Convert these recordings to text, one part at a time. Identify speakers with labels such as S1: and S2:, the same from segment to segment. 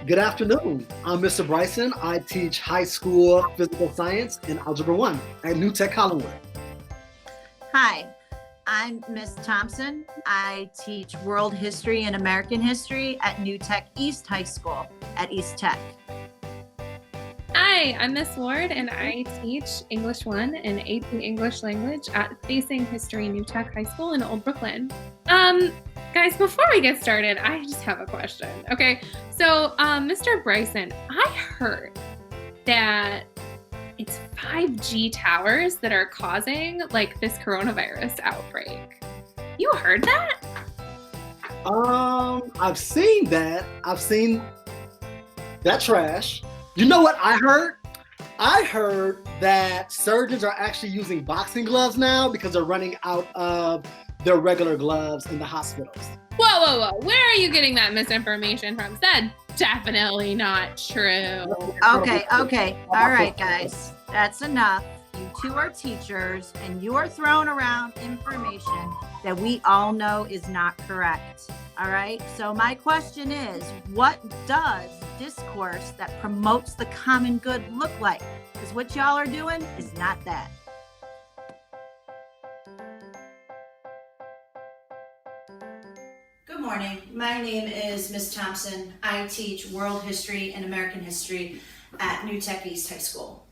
S1: Good afternoon. I'm Mr. Bryson. I teach high school physical science and Algebra 1 at New Tech Collinwood.
S2: Hi, I'm Miss Thompson. I teach world history and American history at New Tech East High School at East Tech.
S3: Hi, I'm Miss Ward and I teach English 1 and AP English Language at Facing History New Tech High School in Old Brooklyn. Guys, before we get started, I just have a question. Okay, so Mr. Bryson, I heard that it's 5G towers that are causing like this coronavirus outbreak. You heard that?
S1: I've seen that. I've seen that trash. You know what I heard? I heard that surgeons are actually using boxing gloves now because they're running out of their regular gloves in the hospitals.
S3: Whoa. Where are you getting that misinformation from? That's definitely not true.
S2: Okay. All right, guys. That's enough. You two are teachers and you are throwing around information that we all know is not correct. All right. So my question is, what does discourse that promotes the common good look like? Because what y'all are doing is not that.
S4: Good morning. My name is Miss Thompson. I teach world history and American history at New Tech East High School.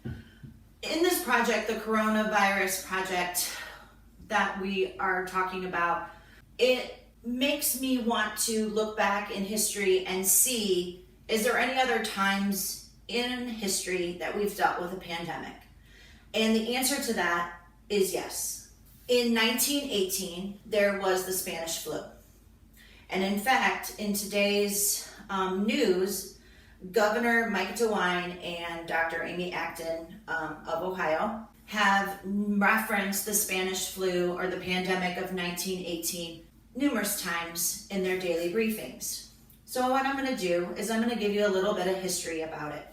S4: In this project, the coronavirus project that we are talking about, it makes me want to look back in history and see, is there any other times in history that we've dealt with a pandemic? And the answer to that is yes. In 1918, there was the Spanish flu. And in fact, in today's news, Governor Mike DeWine and Dr. Amy Acton of Ohio have referenced the Spanish flu or the pandemic of 1918 numerous times in their daily briefings. So what I'm going to do is I'm going to give you a little bit of history about it.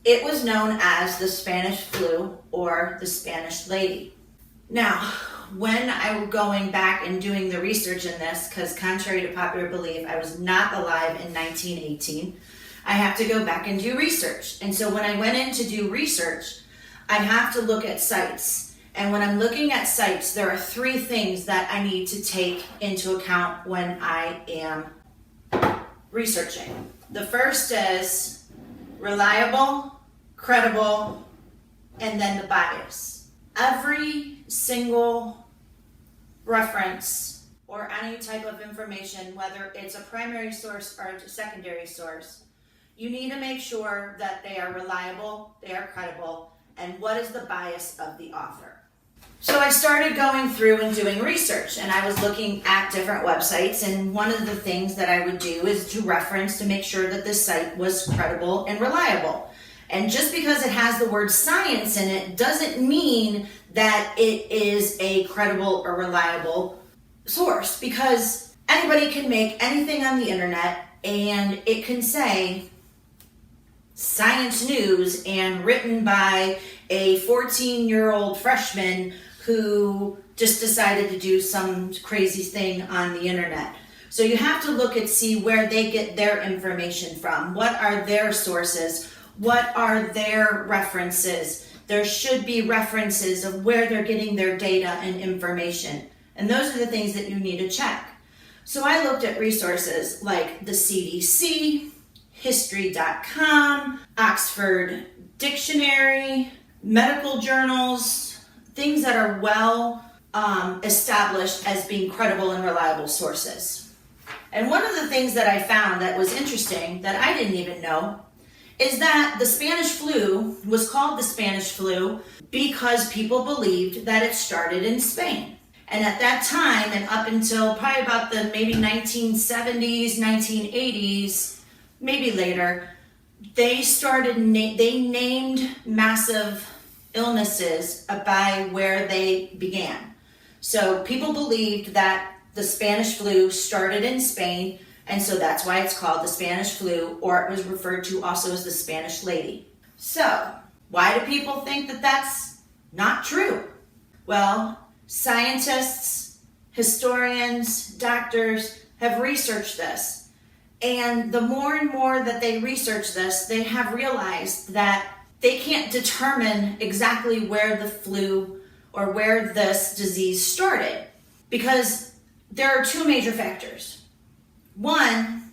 S4: It was known as the Spanish flu or the Spanish lady. Now, when I was going back and doing the research in this, because contrary to popular belief, I was not alive in 1918, I have to go back and do research. And so when I went in to do research, I have to look at sites. And when I'm looking at sites, there are three things that I need to take into account when I am researching. The first is reliable, credible, and then the bias. Every single reference or any type of information, whether it's a primary source or a secondary source, you need to make sure that they are reliable, they are credible, and what is the bias of the author. So I started going through and doing research, and I was looking at different websites, and one of the things that I would do is to reference to make sure that this site was credible and reliable. And just because it has the word science in it doesn't mean that it is a credible or reliable source, because anybody can make anything on the internet and it can say science news and written by a 14-year-old freshman who just decided to do some crazy thing on the internet. So you have to look and see where they get their information from. What are their sources? What are their references? There should be references of where they're getting their data and information. And those are the things that you need to check. So I looked at resources like the CDC, History.com, Oxford Dictionary, medical journals, things that are well established as being credible and reliable sources. And one of the things that I found that was interesting that I didn't even know is that the Spanish flu was called the Spanish flu because people believed that it started in Spain. And at that time, and up until probably about the maybe 1970s, 1980s, maybe later, they named massive illnesses by where they began. So people believed that the Spanish flu started in Spain, and so that's why it's called the Spanish flu, or it was referred to also as the Spanish lady. So why do people think that that's not true? Well, scientists, historians, doctors have researched this. And the more and more that they research this, they have realized that they can't determine exactly where the flu or where this disease started, because there are two major factors. One,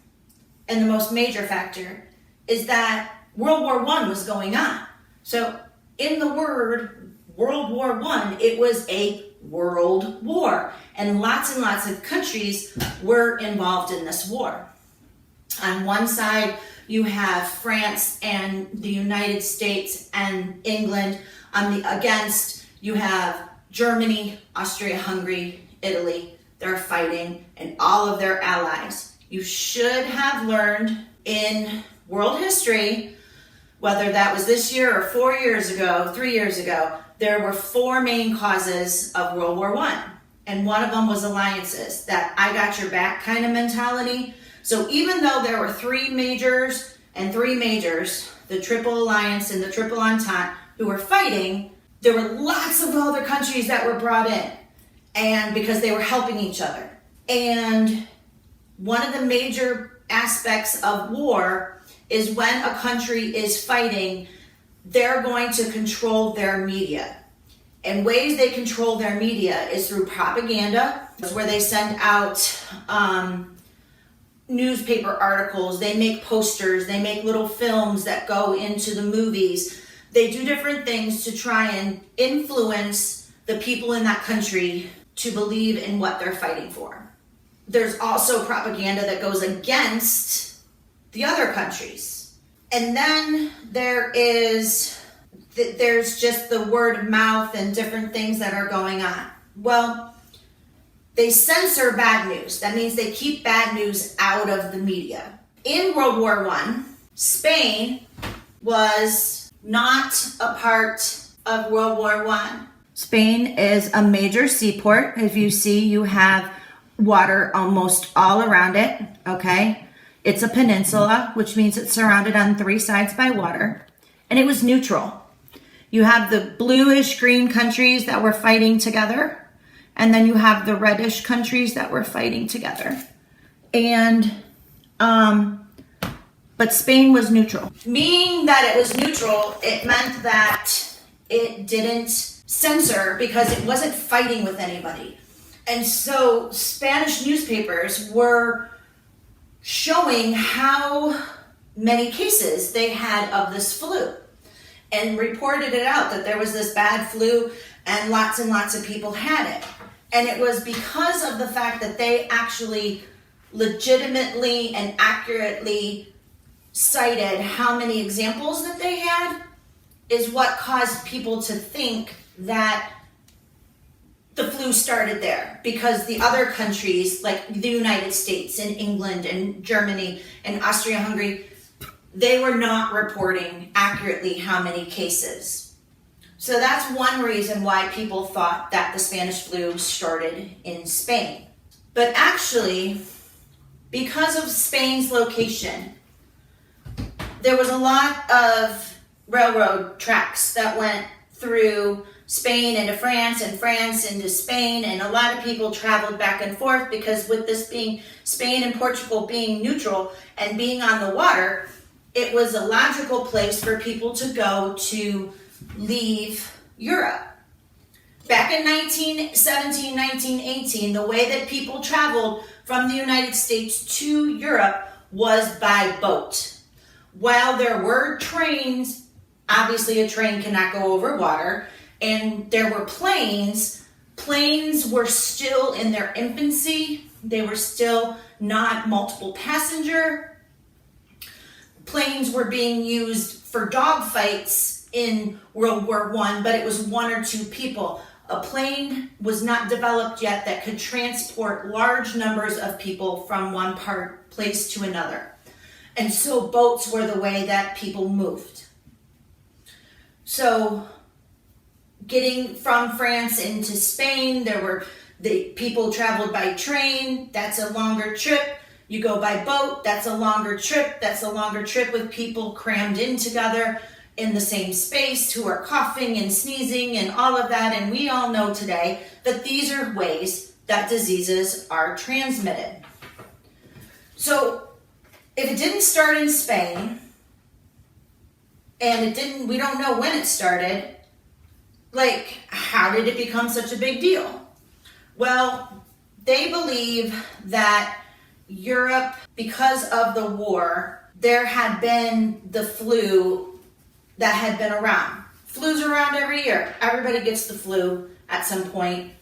S4: and the most major factor, is that World War I was going on. So in the word World War I, it was a world war, and lots of countries were involved in this war. On one side, you have France and the United States and England. Against, you have Germany, Austria-Hungary, Italy. They're fighting, and all of their allies. You should have learned in world history, whether that was this year or 4 years ago, 3 years ago, there were four main causes of World War I. And one of them was alliances, that I got your back kind of mentality. So even though there were three majors, the Triple Alliance and the Triple Entente, who were fighting, there were lots of other countries that were brought in, and because they were helping each other. And one of the major aspects of war is when a country is fighting, they're going to control their media. And ways they control their media is through propaganda, where they send out newspaper articles, they make posters, they make little films that go into the movies. They do different things to try and influence the people in that country to believe in what they're fighting for. There's also propaganda that goes against the other countries. And then there's just the word of mouth and different things that are going on. Well, they censor bad news. That means they keep bad news out of the media. In World War I, Spain was not a part of World War I. Spain is a major seaport. If you see, you have water almost all around it, okay? It's a peninsula, which means it's surrounded on three sides by water. And it was neutral. You have the bluish green countries that were fighting together, and then you have the reddish countries that were fighting together. And, but Spain was neutral. Meaning that it was neutral, it meant that it didn't censor because it wasn't fighting with anybody. And so Spanish newspapers were showing how many cases they had of this flu and reported it out that there was this bad flu and lots of people had it. And it was because of the fact that they actually legitimately and accurately cited how many examples that they had is what caused people to think that the flu started there, because the other countries like the United States and England and Germany and Austria-Hungary, they were not reporting accurately how many cases. So that's one reason why people thought that the Spanish flu started in Spain. But actually, because of Spain's location, there was a lot of railroad tracks that went through Spain into France and France into Spain, and a lot of people traveled back and forth because with this being Spain and Portugal being neutral and being on the water, it was a logical place for people to go to leave Europe. Back in 1917, 1918, the way that people traveled from the United States to Europe was by boat. While there were trains, obviously a train cannot go over water, and there were planes were still in their infancy. They were still not multiple passenger. Planes were being used for dogfights in World War I, but it was one or two people. A plane was not developed yet that could transport large numbers of people from one place to another. And so boats were the way that people moved. So getting from France into Spain, the people traveled by train. That's a longer trip. You go by boat. That's a longer trip. That's a longer trip with people crammed in together in the same space who are coughing and sneezing and all of that. And we all know today that these are ways that diseases are transmitted. So if it didn't start in Spain, and we don't know when it started, like, how did it become such a big deal? Well, they believe that Europe, because of the war, there had been the flu that had been around. Flu's around every year. Everybody gets the flu at some point,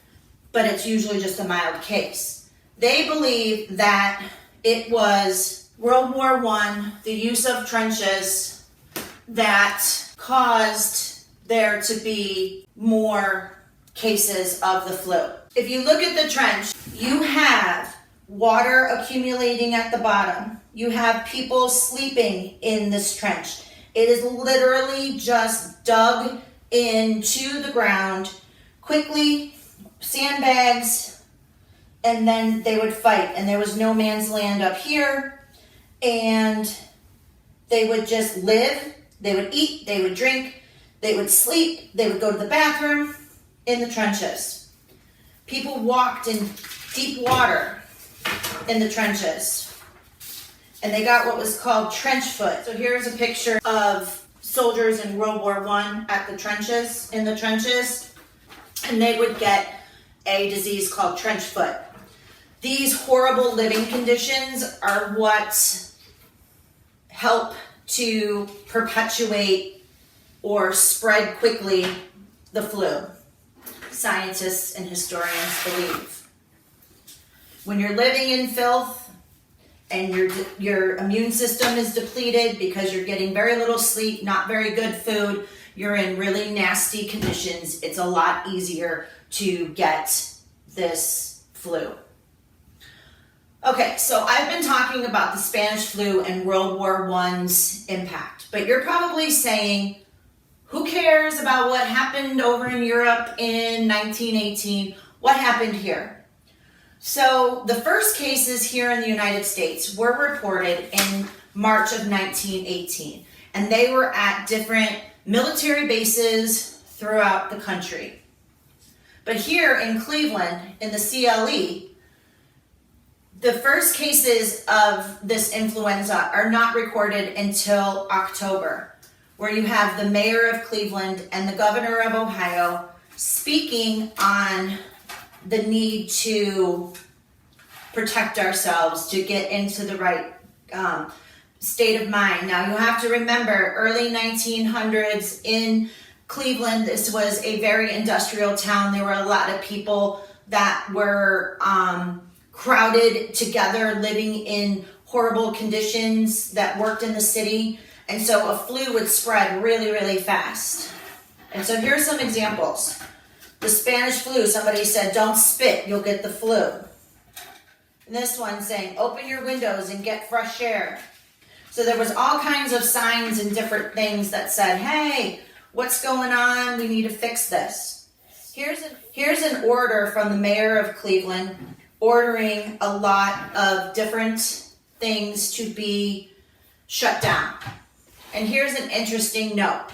S4: but it's usually just a mild case. They believe that it was World War I, the use of trenches, that caused there to be more cases of the flu. If you look at the trench, you have water accumulating at the bottom. You have people sleeping in this trench. It is literally just dug into the ground quickly, sandbags, and then they would fight. And there was no man's land up here. And they would just live. They would eat. They would drink. They would sleep. They would go to the bathroom in the trenches. People walked in deep water in the trenches. And they got what was called trench foot. So here's a picture of soldiers in World War I at the trenches, in the trenches. And they would get a disease called trench foot. These horrible living conditions are what help to perpetuate or spread quickly the flu. Scientists and historians believe. When you're living in filth and your immune system is depleted because you're getting very little sleep, not very good food, you're in really nasty conditions, it's a lot easier to get this flu. Okay, so I've been talking about the Spanish flu and World War I's impact, but you're probably saying, who cares about what happened over in Europe in 1918? What happened here? So the first cases here in the United States were reported in March of 1918, and they were at different military bases throughout the country. But here in Cleveland, in the CLE, the first cases of this influenza are not recorded until October, where you have the mayor of Cleveland and the governor of Ohio speaking on the need to protect ourselves, to get into the right state of mind. Now, you have to remember, early 1900s in Cleveland, this was a very industrial town. There were a lot of people that were crowded together, living in horrible conditions, that worked in the city. And so a flu would spread really, really fast. And so here's some examples. The Spanish flu, somebody said, don't spit, you'll get the flu. And this one saying, open your windows and get fresh air. So there was all kinds of signs and different things that said, hey, what's going on? We need to fix this. Here's an order from the mayor of Cleveland ordering a lot of different things to be shut down. And here's an interesting note.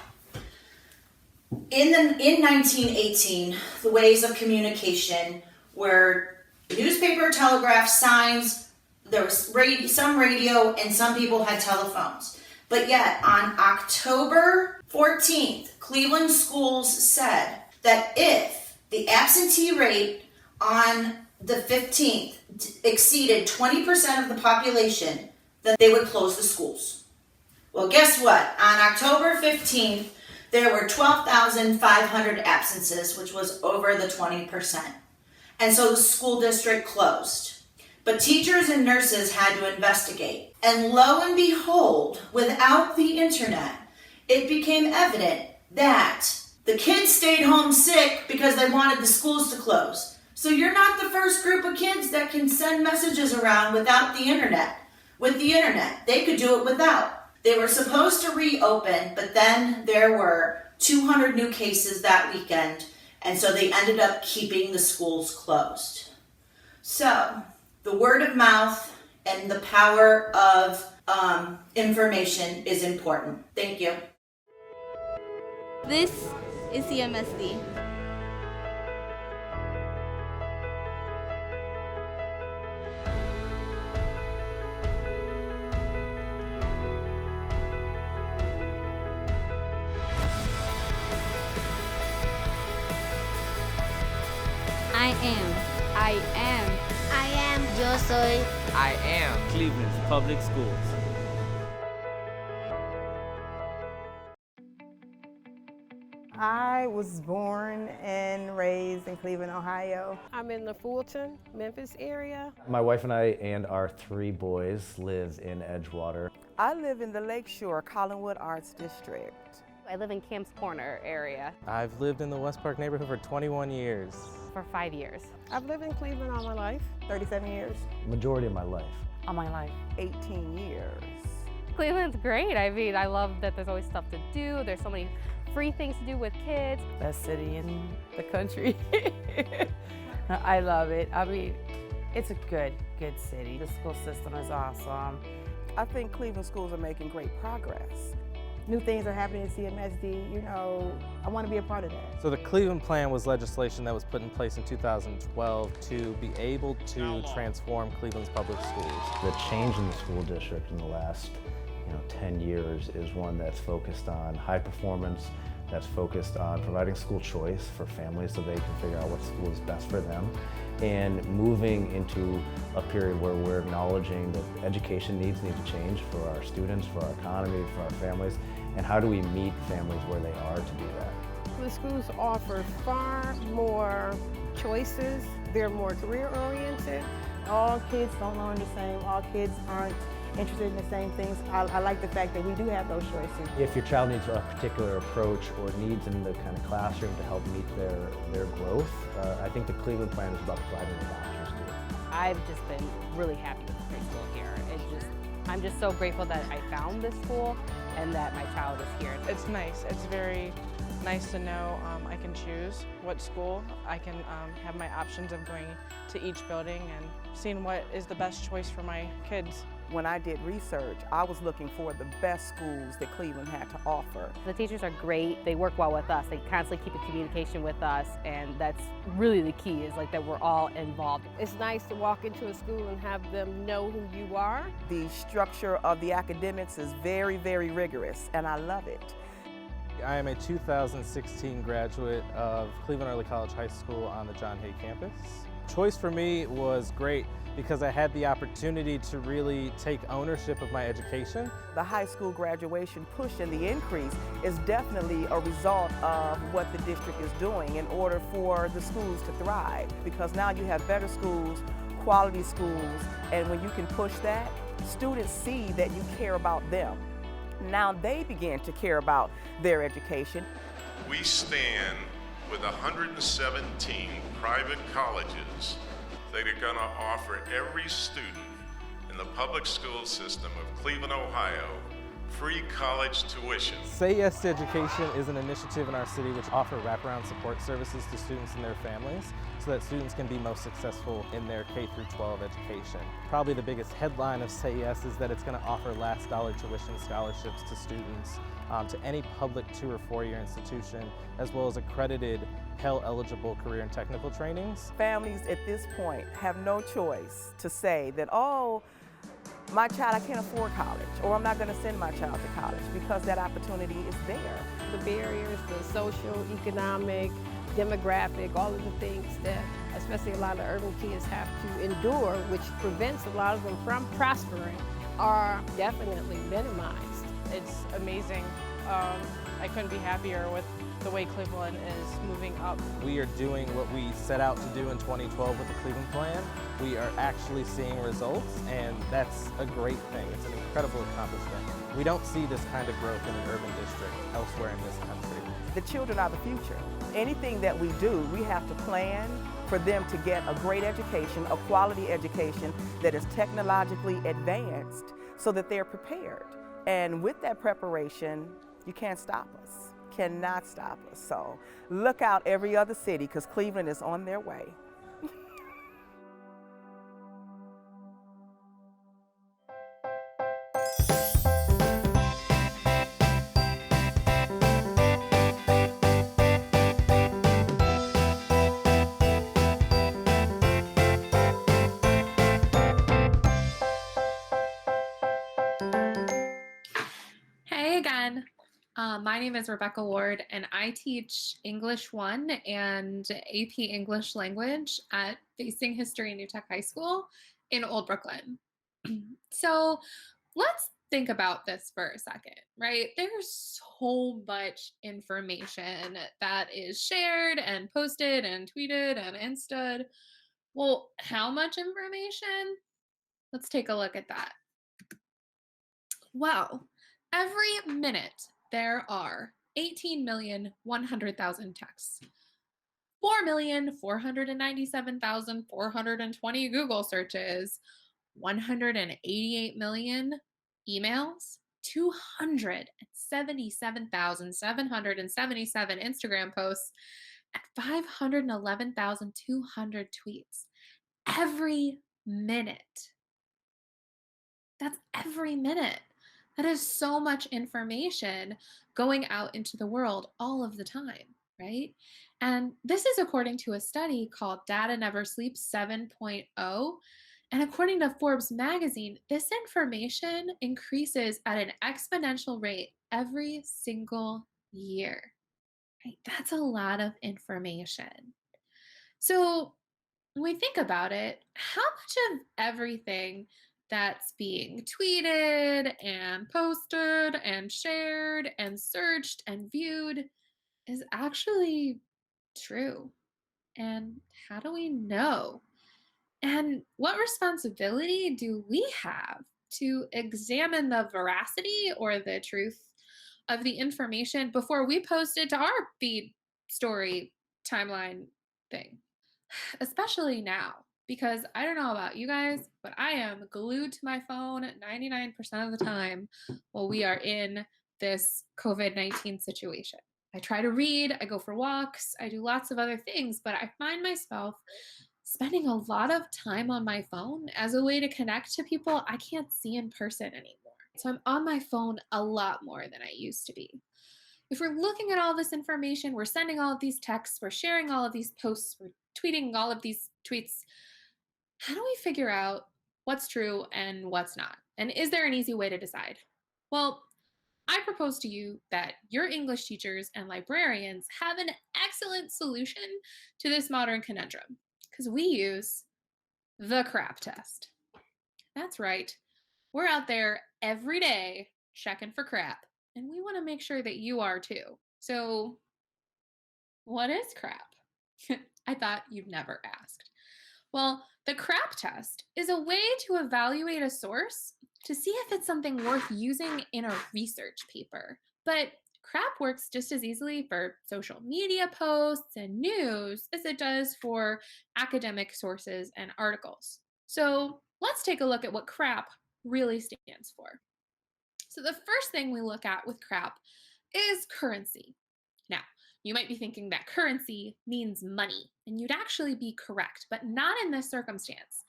S4: In 1918, the ways of communication were newspaper, telegraph, signs. There was some radio, and some people had telephones. But yet, on October 14th, Cleveland schools said that if the absentee rate on the 15th exceeded 20% of the population, then they would close the schools. Well, guess what? On October 15th, there were 12,500 absences, which was over the 20%. And so the school district closed. But teachers and nurses had to investigate. And lo and behold, without the internet, it became evident that the kids stayed home sick because they wanted the schools to close. So you're not the first group of kids that can send messages around without the internet. With the internet, they could do it without. They were supposed to reopen, but then there were 200 new cases that weekend, and so they ended up keeping the schools closed. So, the word of mouth and the power of information is important. Thank you.
S5: This is CMSD. I am.
S6: I am.
S5: I am. Yo soy.
S7: I am Cleveland's public schools.
S8: I was born and raised in Cleveland, Ohio.
S9: I'm in the Fulton, Memphis area.
S10: My wife and I and our 3 boys live in Edgewater.
S8: I live in the Lakeshore Collinwood Arts District.
S6: I live in Camps Corner area.
S7: I've lived in the West Park neighborhood for 21 years.
S6: For 5 years.
S9: I've lived in Cleveland all my life.
S8: 37 years.
S10: Majority of my life.
S6: All my life.
S8: 18 years.
S6: Cleveland's great. I mean, I love that there's always stuff to do. There's so many free things to do with kids.
S11: Best city in the country. I love it. I mean, it's a good city. The school system is awesome.
S8: I think Cleveland schools are making great progress. New things are happening at CMSD, you know, I want to be a part of that.
S7: So the Cleveland Plan was legislation that was put in place in 2012 to be able to transform Cleveland's public schools.
S10: The change in the school district in the last 10 years is one that's focused on high performance, that's focused on providing school choice for families so they can figure out what school is best for them, and moving into a period where we're acknowledging that education needs to change for our students, for our economy, for our families, and how do we meet families where they are to do that.
S9: The schools offer far more choices. They're more career-oriented.
S8: All kids don't learn the same. All kids aren't interested in the same things. I like the fact that we do have those choices.
S10: If your child needs a particular approach or needs in the kind of classroom to help meet their growth, I think the Cleveland Plan is about providing those options to them.
S6: I've just been really happy with the preschool here. I'm just so grateful that I found this school and that my child is here.
S12: It's nice. It's very nice to know I can choose what school. I can have my options of going to each building and seeing what is the best choice for my kids.
S8: When I did research, I was looking for the best schools that Cleveland had to offer.
S6: The teachers are great. They work well with us. They constantly keep in communication with us, and that's really the key, is like that we're all involved.
S9: It's nice to walk into a school and have them know who you are.
S8: The structure of the academics is very, very rigorous, and I love it.
S7: I am a 2016 graduate of Cleveland Early College High School on the John Hay campus. Choice for me was great because I had the opportunity to really take ownership of my education.
S8: The high school graduation push and the increase is definitely a result of what the district is doing in order for the schools to thrive, because now you have better schools, quality schools, and when you can push that, students see that you care about them. Now they begin to care about their education.
S13: We stand with 117 private colleges that are going to offer every student in the public school system of Cleveland, Ohio, free college tuition.
S7: Say Yes to Education is an initiative in our city which offers wraparound support services to students and their families so that students can be most successful in their K-12 education. Probably the biggest headline of Say Yes is that it's going to offer last dollar tuition scholarships to students to any public 2- or 4-year institution, as well as accredited Pell-eligible career and technical trainings.
S8: Families at this point have no choice to say that, oh, my child, I can't afford college, or I'm not going to send my child to college, because that opportunity is there.
S9: The barriers, the social, economic, demographic, all of the things that especially a lot of urban kids have to endure, which prevents a lot of them from prospering, are definitely minimized.
S12: It's amazing. I couldn't be happier with the way Cleveland is moving up.
S7: We are doing what we set out to do in 2012 with the Cleveland Plan. We are actually seeing results, and that's a great thing. It's an incredible accomplishment. We don't see this kind of growth in an urban district elsewhere in this country.
S8: The children are the future. Anything that we do, we have to plan for them to get a great education, a quality education that is technologically advanced so that they're prepared. And with that preparation, you can't stop us, cannot stop us. So look out every other city, because Cleveland is on their way.
S3: Hey again. My name is Rebecca Ward, and I teach English 1 and AP English Language at Facing History New Tech High School in Old Brooklyn. So let's think about this for a second, right? There's so much information that is shared and posted and tweeted and insta'd. Well, how much information? Let's take a look at that. Well, every minute there are 18,100,000 texts, 4,497,420 Google searches, 188 million emails, 277,777 Instagram posts, and 511,200 tweets every minute. That's every minute. That is so much information going out into the world all of the time, right? And this is according to a study called Data Never Sleeps 7.0. And according to Forbes magazine, this information increases at an exponential rate every single year. Right? That's a lot of information. So when we think about it, how much of everything that's being tweeted and posted and shared and searched and viewed is actually true? And how do we know? And what responsibility do we have to examine the veracity or the truth of the information before we post it to our feed, story, timeline thing? Especially now, because I don't know about you guys, but I am glued to my phone 99% of the time while we are in this COVID-19 situation. I try to read, I go for walks, I do lots of other things, but I find myself spending a lot of time on my phone as a way to connect to people I can't see in person anymore. So I'm on my phone a lot more than I used to be. If we're looking at all this information, we're sending all of these texts, we're sharing all of these posts, we're tweeting all of these tweets, how do we figure out what's true and what's not? And is there an easy way to decide? Well, I propose to you that your English teachers and librarians have an excellent solution to this modern conundrum, because we use the CR.A.P test. That's right. We're out there every day checking for crap, and we want to make sure that you are too. So, what is CR.A.P? I thought you'd never asked. Well, the CR.A.P test is a way to evaluate a source to see if it's something worth using in a research paper. But CR.A.P works just as easily for social media posts and news as it does for academic sources and articles. So let's take a look at what CR.A.P really stands for. So the first thing we look at with CR.A.P is currency. Now, you might be thinking that currency means money, and you'd actually be correct, but not in this circumstance.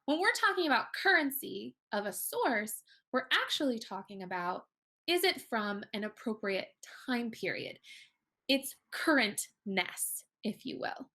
S3: When we're talking about currency of a source, we're actually talking about, is it from an appropriate time period? It's currentness, if you will.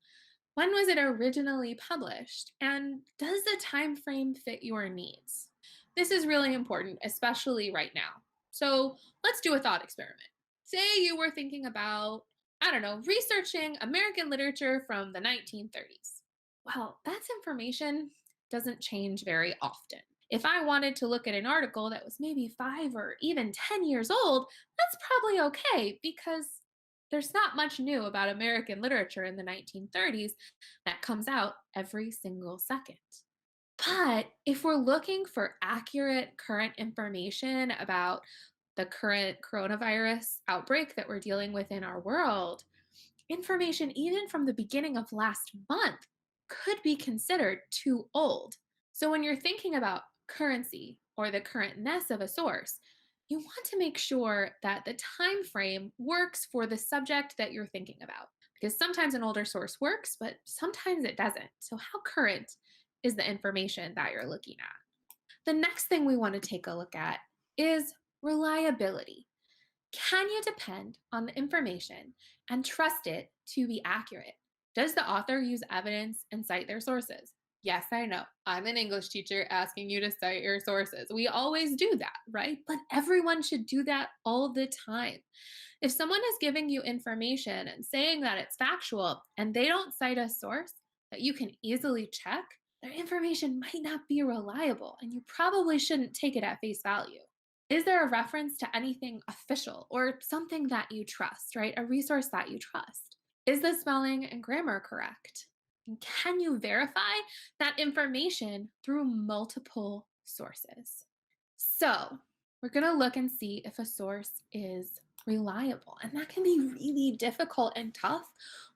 S3: When was it originally published? And does the time frame fit your needs? This is really important, especially right now. So let's do a thought experiment. Say you were thinking about, I don't know, researching American literature from the 1930s. Well, that's information doesn't change very often. If I wanted to look at an article that was maybe 5 or even 10 years old, that's probably okay because there's not much new about American literature in the 1930s that comes out every single second. But if we're looking for accurate current information about the current coronavirus outbreak that we're dealing with in our world, information even from the beginning of last month could be considered too old. So when you're thinking about currency or the currentness of a source, you want to make sure that the time frame works for the subject that you're thinking about. Because sometimes an older source works, but sometimes it doesn't. So how current is the information that you're looking at? The next thing we want to take a look at is reliability. Can you depend on the information and trust it to be accurate? Does the author use evidence and cite their sources? Yes, I know. I'm an English teacher asking you to cite your sources. We always do that, right? But everyone should do that all the time. If someone is giving you information and saying that it's factual and they don't cite a source that you can easily check, their information might not be reliable and you probably shouldn't take it at face value. Is there a reference to anything official or something that you trust, right? A resource that you trust? Is the spelling and grammar correct? And can you verify that information through multiple sources? So, we're going to look and see if a source is reliable. And that can be really difficult and tough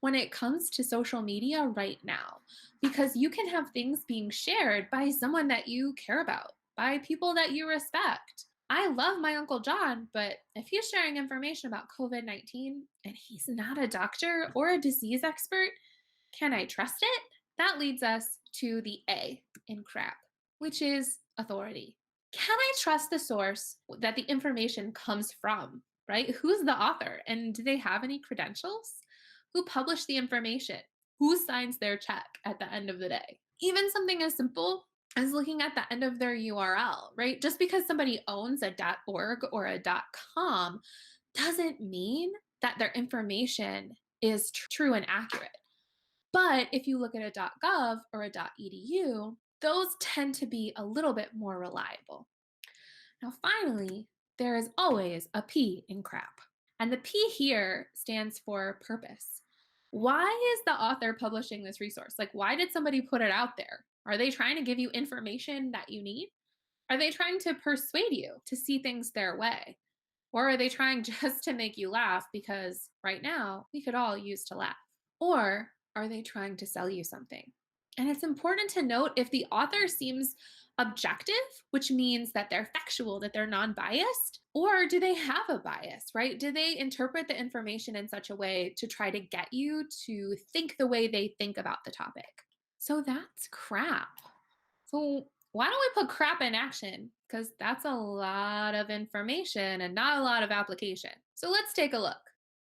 S3: when it comes to social media right now, because you can have things being shared by someone that you care about, by people that you respect. I love my Uncle John, but if he's sharing information about COVID-19 and he's not a doctor or a disease expert, can I trust it? That leads us to the A in C.R.A.P, which is authority. Can I trust the source that the information comes from, right? Who's the author and do they have any credentials? Who published the information? Who signs their check at the end of the day? Even something as simple as looking at the end of their URL, right? Just because somebody owns a .org or a .com doesn't mean that their information is true and accurate. But if you look at a .gov or a .edu, those tend to be a little bit more reliable. Now, finally, there is always a P in C.R.A.P. And the P here stands for purpose. Why is the author publishing this resource? Like, why did somebody put it out there? Are they trying to give you information that you need? Are they trying to persuade you to see things their way? Or are they trying just to make you laugh because right now we could all use to laugh? Or are they trying to sell you something? And it's important to note if the author seems objective, which means that they're factual, that they're non-biased, or do they have a bias, right? Do they interpret the information in such a way to try to get you to think the way they think about the topic? So that's C.R.A.P. So why don't we put C.R.A.P in action? Because that's a lot of information and not a lot of application. So let's take a look.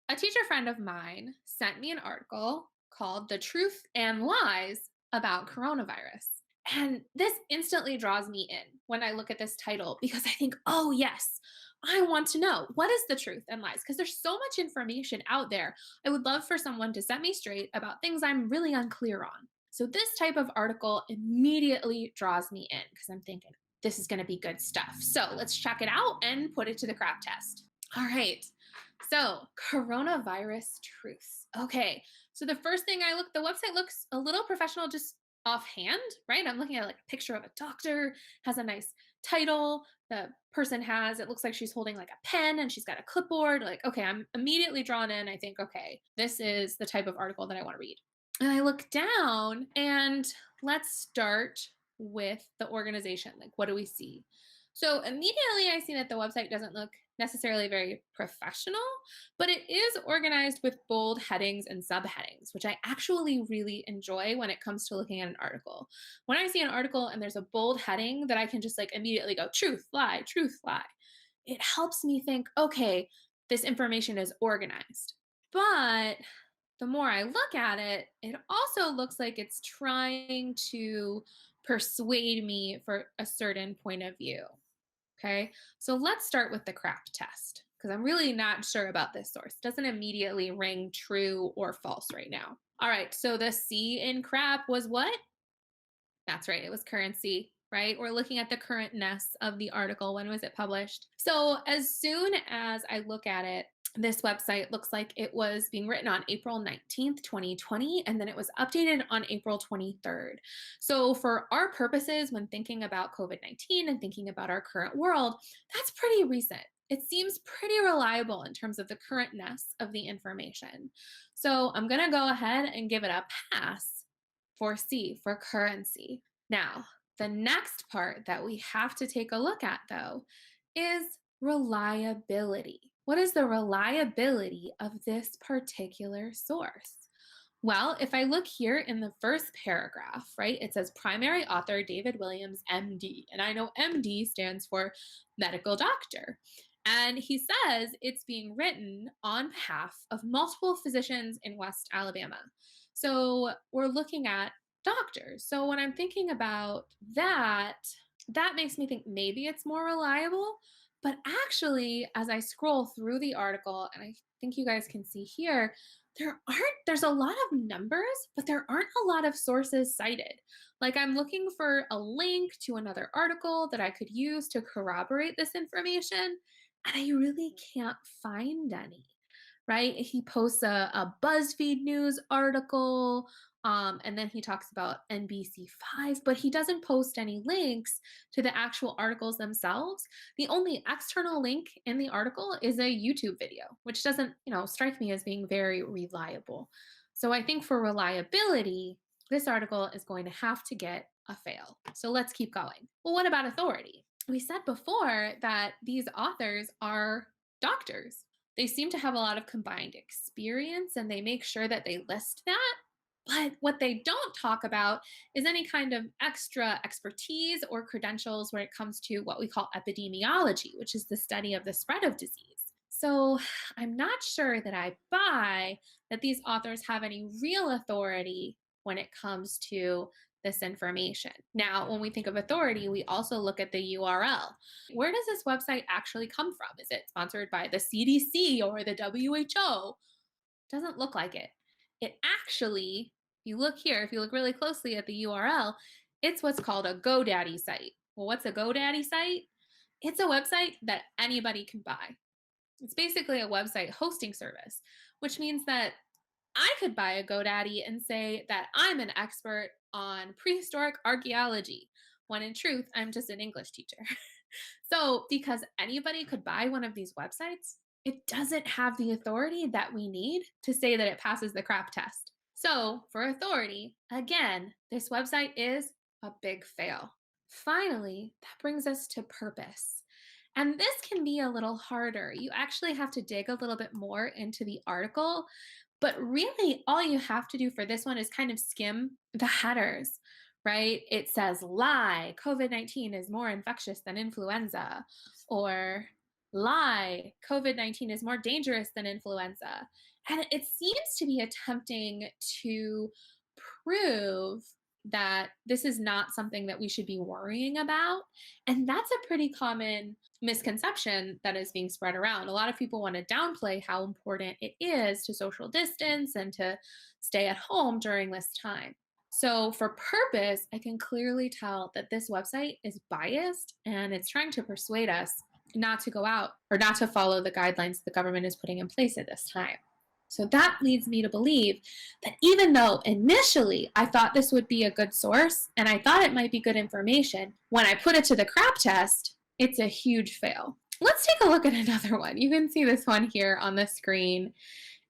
S3: A teacher friend of mine sent me an article called The Truth and Lies About Coronavirus. And this instantly draws me in when I look at this title because I think, oh yes, I want to know what is the truth and lies because there's so much information out there. I would love for someone to set me straight about things I'm really unclear on. So this type of article immediately draws me in because I'm thinking, this is going to be good stuff. So let's check it out and put it to the C.R.A.P test. All right. So coronavirus truths. Okay. So the first thing the website looks a little professional just offhand, right? I'm looking at like a picture of a doctor, has a nice title. The person it looks like she's holding like a pen and she's got a clipboard. Like, okay, I'm immediately drawn in. I think, okay, this is the type of article that I want to read. And I look down and let's start with the organization. Like, what do we see? So immediately I see that the website doesn't look necessarily very professional, but it is organized with bold headings and subheadings, which I actually really enjoy when it comes to looking at an article. When I see an article and there's a bold heading that I can just like immediately go truth, lie, it helps me think, okay, this information is organized. But the more I look at it, it also looks like it's trying to persuade me for a certain point of view. Okay, so let's start with the C.R.A.P test because I'm really not sure about this source. It doesn't immediately ring true or false right now. All right, so the C in C.R.A.P was what? That's right, it was currency, right? We're looking at the currentness of the article. When was it published? So as soon as I look at it, this website looks like it was being written on April 19th, 2020, and then it was updated on April 23rd. So for our purposes, when thinking about COVID-19 and thinking about our current world, that's pretty recent. It seems pretty reliable in terms of the currentness of the information. So I'm going to go ahead and give it a pass for C, for currency. Now, the next part that we have to take a look at, though, is reliability. What is the reliability of this particular source? Well, if I look here in the first paragraph, right, it says primary author David Williams, MD. And I know MD stands for medical doctor. And he says it's being written on behalf of multiple physicians in West Alabama. So we're looking at doctors. So when I'm thinking about that, that makes me think maybe it's more reliable. But actually, as I scroll through the article, and I think you guys can see here, there's a lot of numbers, but there aren't a lot of sources cited. Like I'm looking for a link to another article that I could use to corroborate this information, and I really can't find any. Right? He posts a BuzzFeed News article, and then he talks about NBC5, but he doesn't post any links to the actual articles themselves. The only external link in the article is a YouTube video, which doesn't, strike me as being very reliable. So I think for reliability, this article is going to have to get a fail. So let's keep going. Well, what about authority? We said before that these authors are doctors. They seem to have a lot of combined experience, and they make sure that they list that. But what they don't talk about is any kind of extra expertise or credentials when it comes to what we call epidemiology, which is the study of the spread of disease. So I'm not sure that I buy that these authors have any real authority when it comes to this information. Now, when we think of authority, we also look at the URL. Where does this website actually come from? Is it sponsored by the CDC or the WHO? Doesn't look like it. It actually, if you look here, if you look really closely at the URL, it's what's called a GoDaddy site. Well, what's a GoDaddy site? It's a website that anybody can buy. It's basically a website hosting service, which means that I could buy a GoDaddy and say that I'm an expert on prehistoric archaeology, when in truth, I'm just an English teacher. So because anybody could buy one of these websites, it doesn't have the authority that we need to say that it passes the CRAP test. So for authority, again, this website is a big fail. Finally, that brings us to purpose. And this can be a little harder. You actually have to dig a little bit more into the article, but really all you have to do for this one is kind of skim the headers, right? It says, lie, COVID-19 is more infectious than influenza, or lie, COVID-19 is more dangerous than influenza. And it seems to be attempting to prove that this is not something that we should be worrying about. And that's a pretty common misconception that is being spread around. A lot of people want to downplay how important it is to social distance and to stay at home during this time. So for purpose, I can clearly tell that this website is biased and it's trying to persuade us not to go out or not to follow the guidelines the government is putting in place at this time. So that leads me to believe that even though initially I thought this would be a good source and I thought it might be good information, when I put it to the CRAP test, it's a huge fail. Let's take a look at another one. You can see this one here on the screen.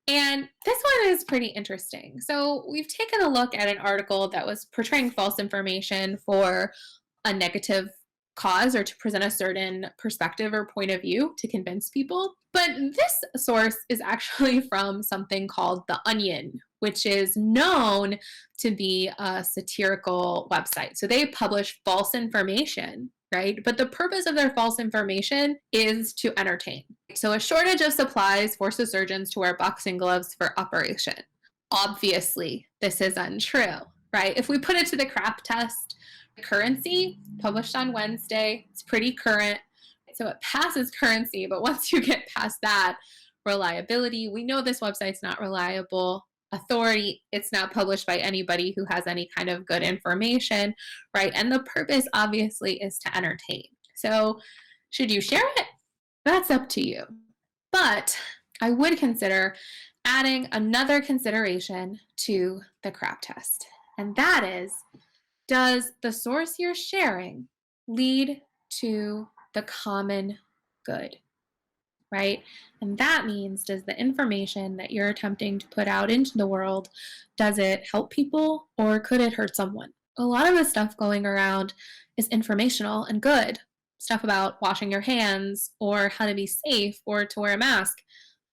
S3: And this one is pretty interesting. So we've taken a look at an article that was portraying false information for a negative cause or to present a certain perspective or point of view to convince people. But this source is actually from something called The Onion, which is known to be a satirical website. So they publish false information, right? But the purpose of their false information is to entertain. So a shortage of supplies forces surgeons to wear boxing gloves for operation. Obviously, this is untrue, right? If we put it to the CRAP test, currency published on Wednesday, it's pretty current. So it passes currency, but once you get past that, reliability, we know this website's not reliable. Authority, it's not published by anybody who has any kind of good information, right? And the purpose obviously is to entertain. So should you share it? That's up to you. But I would consider adding another consideration to the CRAP test. And that is, does the source you're sharing lead to the common good, right? And that means, does the information that you're attempting to put out into the world, does it help people or could it hurt someone? A lot of the stuff going around is informational and good. Stuff about washing your hands or how to be safe or to wear a mask.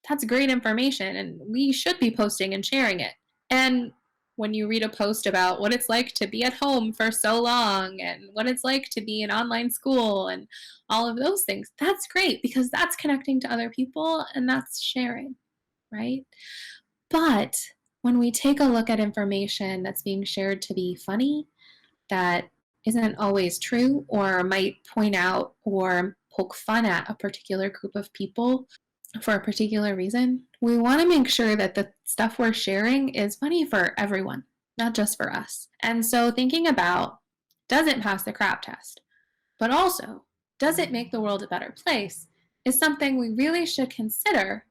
S3: That's great information and we should be posting and sharing it. And when you read a post about what it's like to be at home for so long and what it's like to be in online school and all of those things, that's great because that's connecting to other people and that's sharing, right? But when we take a look at information that's being shared to be funny, that isn't always true, or might point out or poke fun at a particular group of people for a particular reason, we want to make sure that the stuff we're sharing is funny for everyone, not just for us. And so thinking about, does it pass the CR.A.P test? But also, does it make the world a better place? Is something we really should consider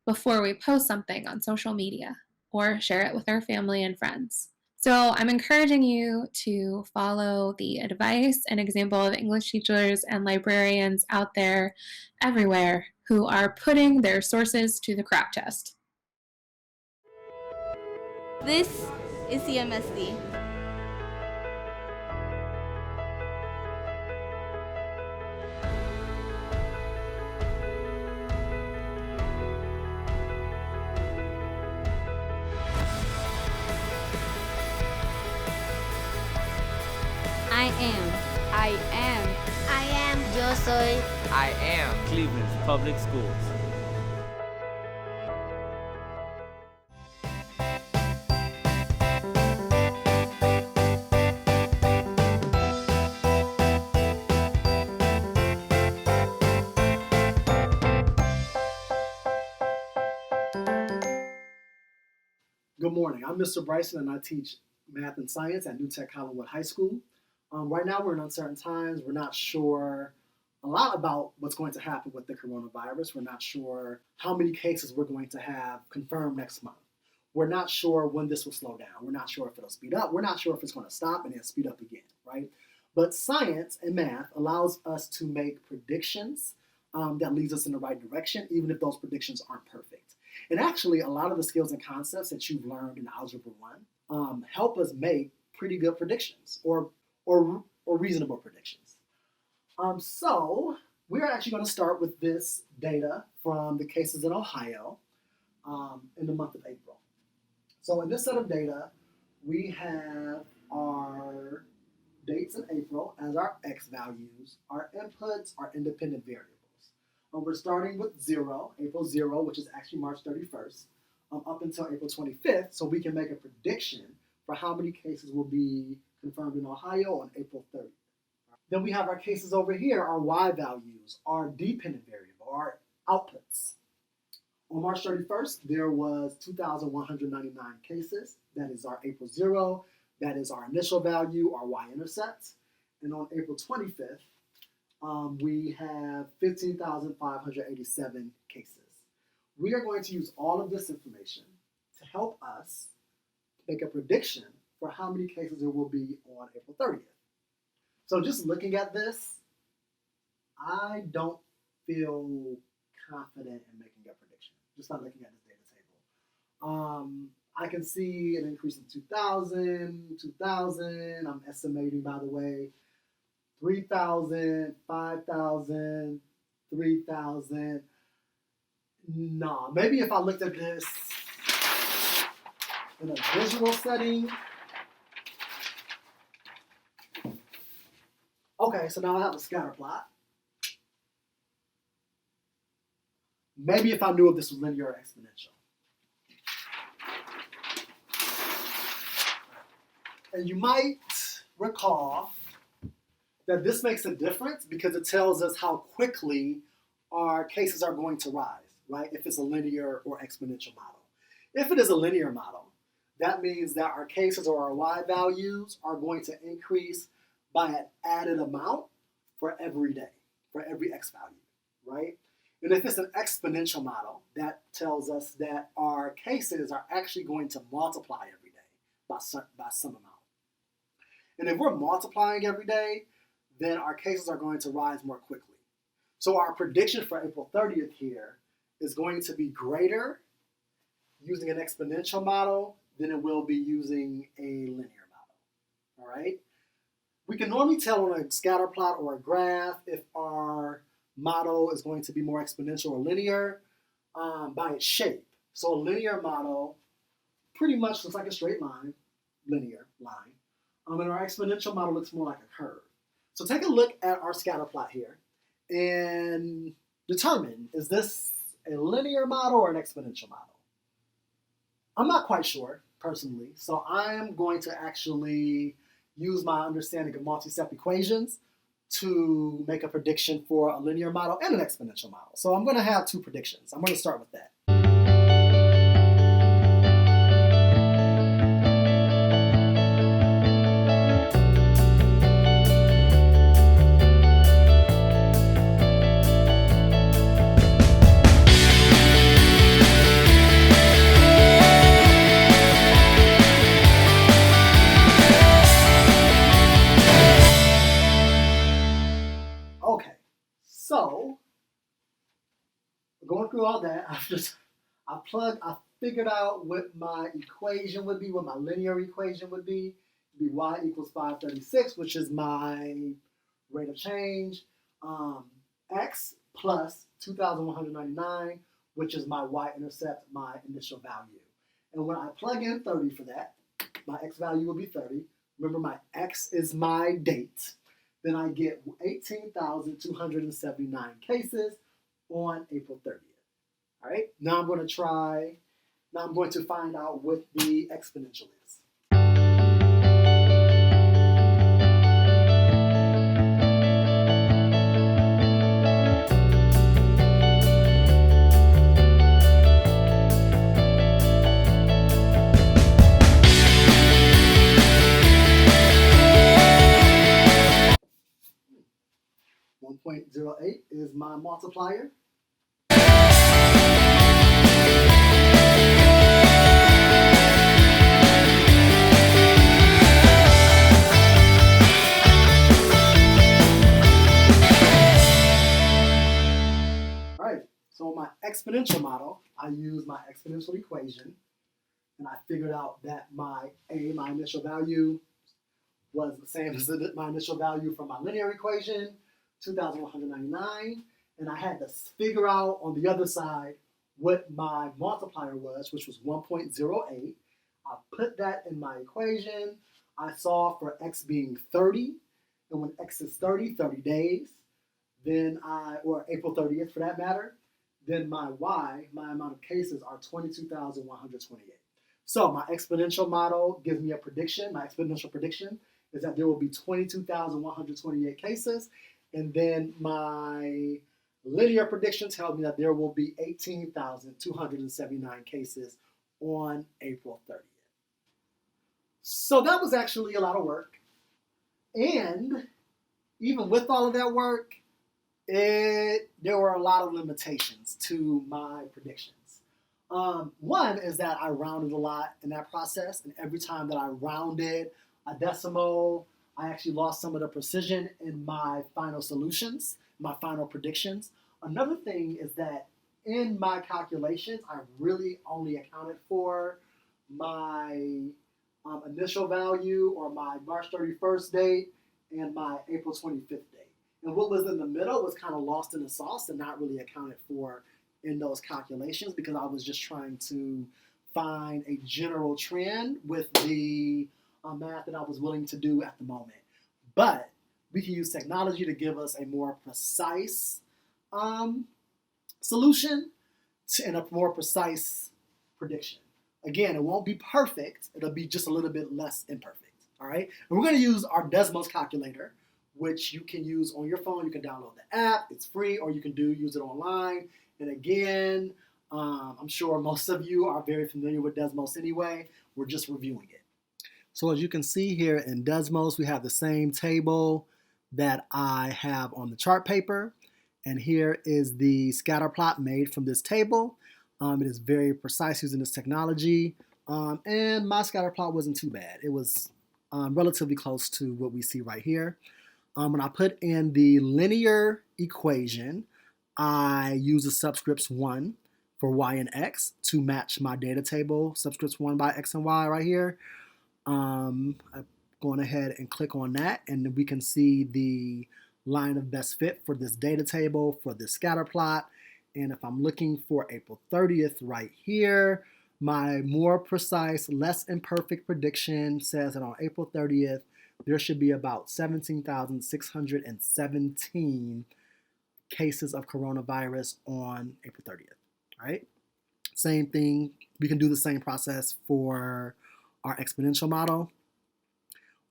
S3: before we post something on social media or share it with our family and friends. So I'm encouraging you to follow the advice and example of English teachers and librarians out there everywhere who are putting their sources to the CR.A.P test.
S5: This is CMSD. I am. Yo soy.
S14: I am Cleveland's public schools.
S1: Good morning. I'm Mr. Bryson, and I teach math and science at New Tech Hollywood High School. Right now, we're in uncertain times. We're not sure a lot about what's going to happen with the coronavirus. We're not sure how many cases we're going to have confirmed next month. We're not sure when this will slow down. We're not sure if it'll speed up. We're not sure if it's going to stop and then speed up again, right? But science and math allows us to make predictions that leads us in the right direction, even if those predictions aren't perfect. And actually, a lot of the skills and concepts that you've learned in Algebra 1 help us make pretty good predictions or reasonable predictions. So we're actually going to start with this data from the cases in Ohio in the month of April. So in this set of data, we have our dates in April as our X values. Our inputs are independent variables. We're starting with 0, April 0, which is actually March 31st, up until April 25th, so we can make a prediction for how many cases will be confirmed in Ohio on April 30th. Then we have our cases over here, our Y values, our dependent variable, our outputs. On March 31st, there was 2,199 cases. That is our April 0. That is our initial value, our Y-intercept. And on April 25th, we have 15,587 cases. We are going to use all of this information to help us make a prediction for how many cases there will be on April 30th. So just looking at this, I don't feel confident in making a prediction, just not looking at this data table. I can see an increase in 2,000, I'm estimating, by the way, 3,000, 5,000, 3,000. No, maybe if I looked at this in a visual setting. Okay, so now I have a scatter plot. Maybe if I knew if this was linear or exponential. And you might recall that this makes a difference because it tells us how quickly our cases are going to rise, right? If it's a linear or exponential model. If it is a linear model, that means that our cases or our Y values are going to increase by an added amount for every day, for every X value, right? And if it's an exponential model, that tells us that our cases are actually going to multiply every day by some amount. And if we're multiplying every day, then our cases are going to rise more quickly. So our prediction for April 30th here is going to be greater using an exponential model than it will be using a linear model, all right? We can normally tell on a scatter plot or a graph if our model is going to be more exponential or linear by its shape. So a linear model pretty much looks like a straight line, linear line, and our exponential model looks more like a curve. So take a look at our scatter plot here and determine, is this a linear model or an exponential model? I'm not quite sure personally, so I'm going to actually use my understanding of multi-step equations to make a prediction for a linear model and an exponential model. So I'm going to have two predictions. I'm going to start with that. Okay, so going through all that, I figured out what my equation would be, what my linear equation would be. It'd be y equals 536, which is my rate of change. X plus 2,199, which is my y-intercept, my initial value. And when I plug in 30 for that, my x value will be 30. Remember, my x is my date. Then I get 18,279 cases on April 30th. All right, now I'm going to find out what the exponential is. .08 is my multiplier. All right, so my exponential model, I use my exponential equation, and I figured out that my initial value, was the same as my initial value from my linear equation, 2,199, and I had to figure out on the other side what my multiplier was, which was 1.08. I put that in my equation. I solved for x being 30, and when x is 30 days, then or April 30th for that matter, then my y, my amount of cases, are 22,128. So my exponential model gives me a prediction. My exponential prediction is that there will be 22,128 cases, and then my linear prediction tells me that there will be 18,279 cases on April 30th. So that was actually a lot of work. And even with all of that work, there were a lot of limitations to my predictions. One is that I rounded a lot in that process, and every time that I rounded a decimal, I actually lost some of the precision in my final solutions, my final predictions. Another thing is that in my calculations, I really only accounted for my initial value, or my March 31st date, and my April 25th date. And what was in the middle was kind of lost in the sauce and not really accounted for in those calculations, because I was just trying to find a general trend with the math that I was willing to do at the moment. But we can use technology to give us a more precise solution and a more precise prediction. Again, it won't be perfect. It'll be just a little bit less imperfect. All right. And we're going to use our Desmos calculator, which you can use on your phone. You can download the app. It's free, or you can use it online. And again, I'm sure most of you are very familiar with Desmos anyway. We're just reviewing it. So as you can see here in Desmos, we have the same table that I have on the chart paper. And here is the scatter plot made from this table. It is very precise using this technology. And my scatter plot wasn't too bad. It was relatively close to what we see right here. When I put in the linear equation, I use the subscripts 1 for y and x to match my data table, subscripts 1 by x and y right here. I'm going ahead and click on that, and we can see the line of best fit for this data table, for this scatter plot. And if I'm looking for April 30th right here, my more precise, less imperfect prediction says that on April 30th, there should be about 17,617 cases of coronavirus on April 30th, right? Same thing We can do the same process for our exponential model.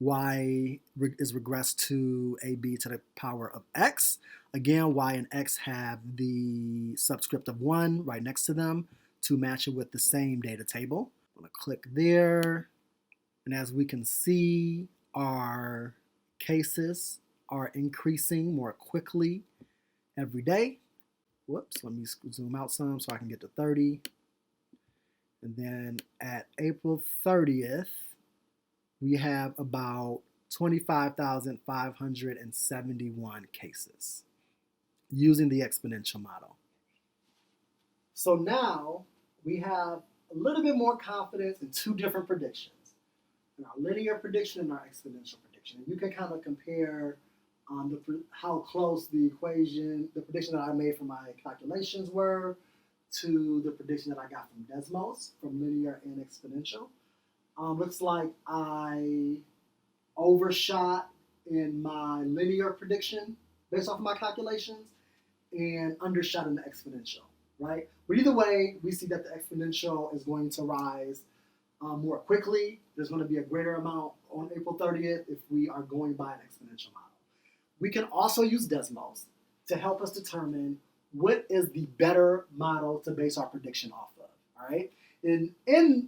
S1: Y is regressed to AB to the power of x. Again, y and x have the subscript of 1 right next to them to match it with the same data table. I'm going to click there. And as we can see, our cases are increasing more quickly every day. Whoops, let me zoom out some so I can get to 30. And then at April 30th, we have about 25,571 cases using the exponential model. So now we have a little bit more confidence in two different predictions, in our linear prediction and our exponential prediction. And you can kind of compare how close the prediction that I made for my calculations were to the prediction that I got from Desmos, from linear and exponential. Looks like I overshot in my linear prediction based off of my calculations and undershot in the exponential, right? But either way, we see that the exponential is going to rise more quickly. There's going to be a greater amount on April 30th if we are going by an exponential model. We can also use Desmos to help us determine what is the better model to base our prediction off of, all right? And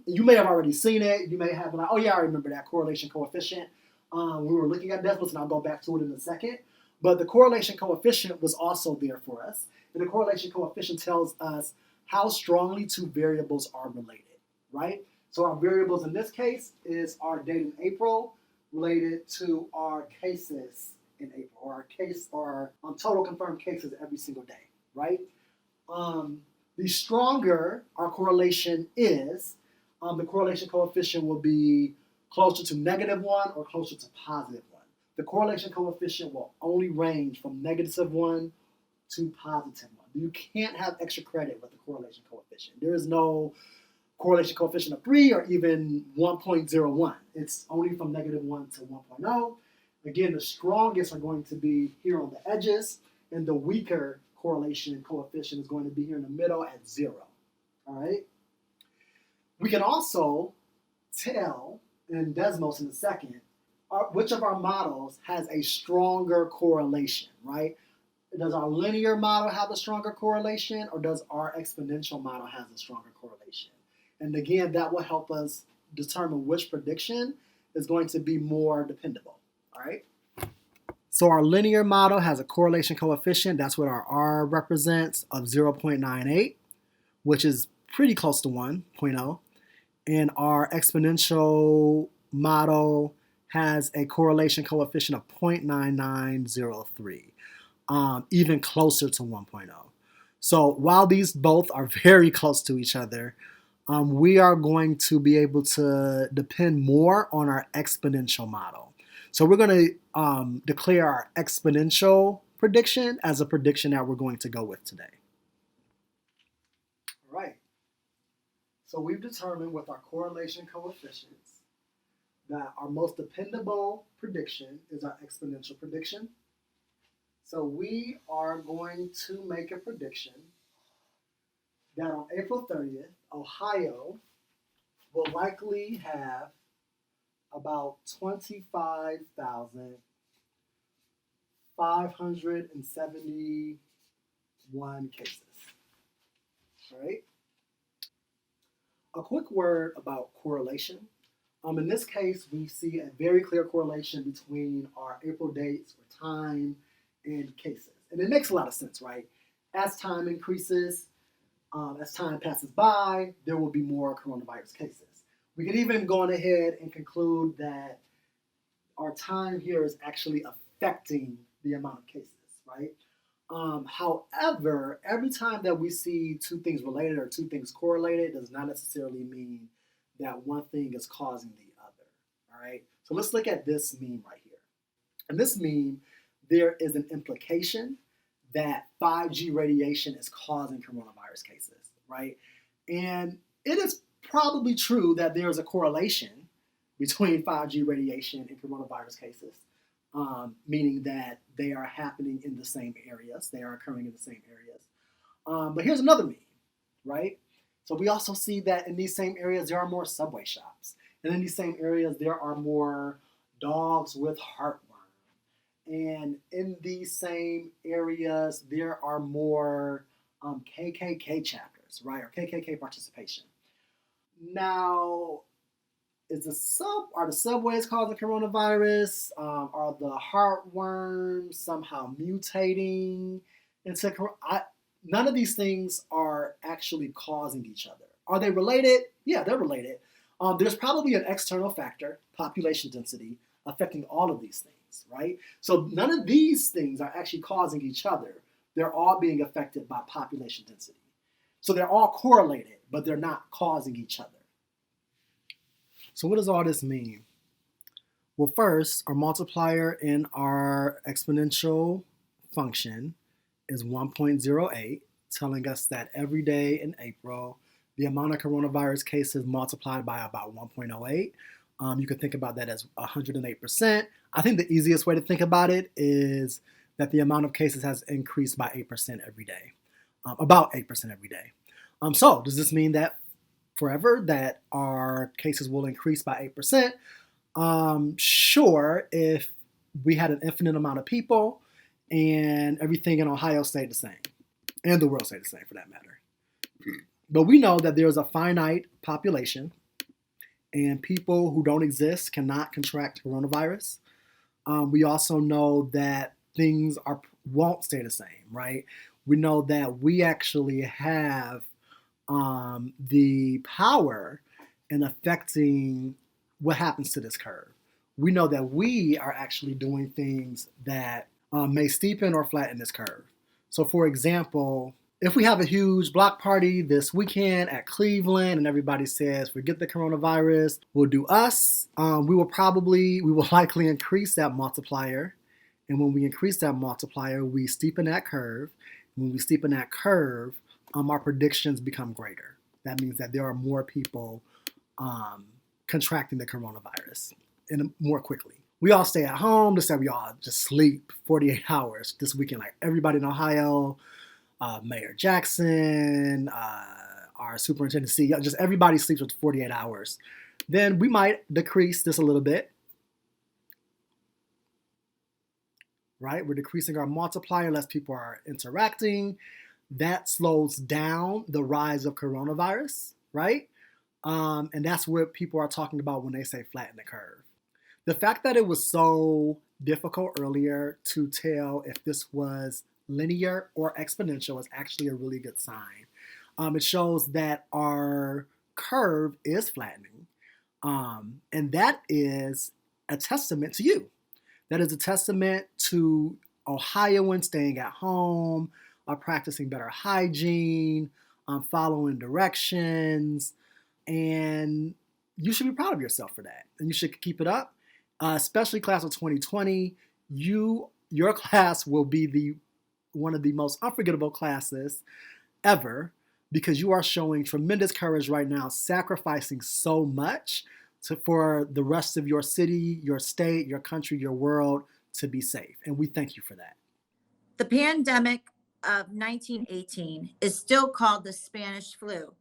S1: you may have already seen it. You may have been like, oh yeah, I remember that correlation coefficient. We were looking at Desmos, and I'll go back to it in a second. But the correlation coefficient was also there for us. And the correlation coefficient tells us how strongly two variables are related, right? So our variables in this case is our date in April related to our cases in April, or our total confirmed cases every single day, right? The stronger our correlation is, the correlation coefficient will be closer to -1 or closer to +1. The correlation coefficient will only range from -1 to +1. You can't have extra credit with the correlation coefficient. There is no correlation coefficient of 3 or even 1.01. It's only from -1 to 1.0. Again, the strongest are going to be here on the edges, and the weaker correlation coefficient is going to be here in the middle at 0. All right? We can also tell in Desmos in a second which of our models has a stronger correlation, right? Does our linear model have a stronger correlation, or does our exponential model have a stronger correlation? And again, that will help us determine which prediction is going to be more dependable, all right? So our linear model has a correlation coefficient, that's what our R represents, of 0.98, which is pretty close to 1.0. And our exponential model has a correlation coefficient of 0.9903, even closer to 1.0. So while these both are very close to each other, we are going to be able to depend more on our exponential model. So we're going to declare our exponential prediction as a prediction that we're going to go with today. All right. So we've determined with our correlation coefficients that our most dependable prediction is our exponential prediction. So we are going to make a prediction that on April 30th, Ohio will likely have about 25,571 cases. All right. A quick word about correlation. In this case, we see a very clear correlation between our April dates or time and cases. And it makes a lot of sense, right? As time increases, as time passes by, there will be more coronavirus cases. We could even go on ahead and conclude that our time here is actually affecting the amount of cases, right? However, every time that we see two things related or two things correlated does not necessarily mean that one thing is causing the other, all right? So let's look at this meme right here. In this meme, there is an implication that 5G radiation is causing coronavirus cases, right? And it is probably true that there is a correlation between 5G radiation and coronavirus cases, meaning that they are happening in the same areas, they are occurring in the same areas. But here's another meme, right? So we also see that in these same areas, there are more Subway shops. And in these same areas, there are more dogs with heartworm. And in these same areas, there are more KKK chapters, right? Or KKK participation. Now, are the subways causing coronavirus? Are the heartworms somehow mutating into none of these things are actually causing each other. Are they related? Yeah, they're related. There's probably an external factor, population density, affecting all of these things, right? So none of these things are actually causing each other. They're all being affected by population density. So they're all correlated, but they're not causing each other. So what does all this mean? Well, first, our multiplier in our exponential function is 1.08, telling us that every day in April, the amount of coronavirus cases multiplied by about 1.08. You can think about that as 108%. I think the easiest way to think about it is that the amount of cases has increased by 8% every day, about 8% every day. So does this mean that forever that our cases will increase by 8%? Sure, if we had an infinite amount of people and everything in Ohio stayed the same, and the world stayed the same for that matter. But we know that there's a finite population, and people who don't exist cannot contract coronavirus. We also know that things won't stay the same, right? We know that we actually have the power in affecting what happens to this curve. We know that we are actually doing things that may steepen or flatten this curve. So for example, if we have a huge block party this weekend at Cleveland and everybody says, forget the coronavirus, we'll do us, we will likely increase that multiplier. And when we increase that multiplier, we steepen that curve. When we steepen that curve, our predictions become greater. That means that there are more people contracting the coronavirus more quickly. We all stay at home. Let's say we all just sleep 48 hours this weekend, like everybody in Ohio, Mayor Jackson, our superintendent CEO, just everybody sleeps for 48 hours. Then we might decrease this a little bit, right? We're decreasing our multiplier, less people are interacting. That slows down the rise of coronavirus, right? And that's what people are talking about when they say flatten the curve. The fact that it was so difficult earlier to tell if this was linear or exponential is actually a really good sign. It shows that our curve is flattening, and that is a testament to you. That is a testament to Ohioans staying at home, practicing better hygiene, following directions, and you should be proud of yourself for that, and you should keep it up. Especially class of 2020, your class will be one of the most unforgettable classes ever because you are showing tremendous courage right now, sacrificing so much for the rest of your city, your state, your country, your world to be safe, and we thank you for that.
S2: The pandemic of 1918 is still called the Spanish flu,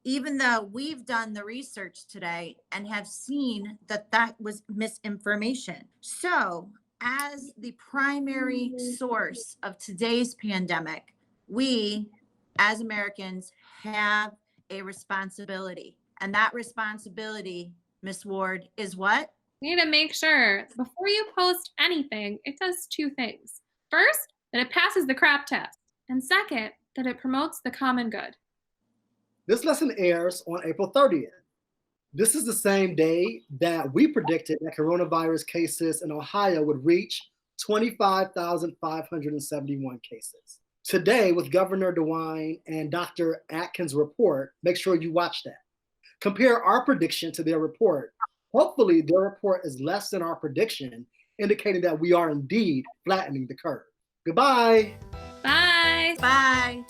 S2: even though we've done the research today and have seen that that was misinformation. So, as the primary source of today's pandemic, we, as Americans, have a responsibility. And that responsibility, Ms. Ward, is what?
S3: We need to make sure before you post anything, it does two things. First, that it passes the CR.A.P test. And second, that it promotes the common good.
S1: This lesson airs on April 30th. This is the same day that we predicted that coronavirus cases in Ohio would reach 25,571 cases. Today, with Governor DeWine and Dr. Atkins' report, make sure you watch that. Compare our prediction to their report. Hopefully, their report is less than our prediction, indicating that we are indeed flattening the curve. Goodbye.
S3: Bye.
S2: Bye.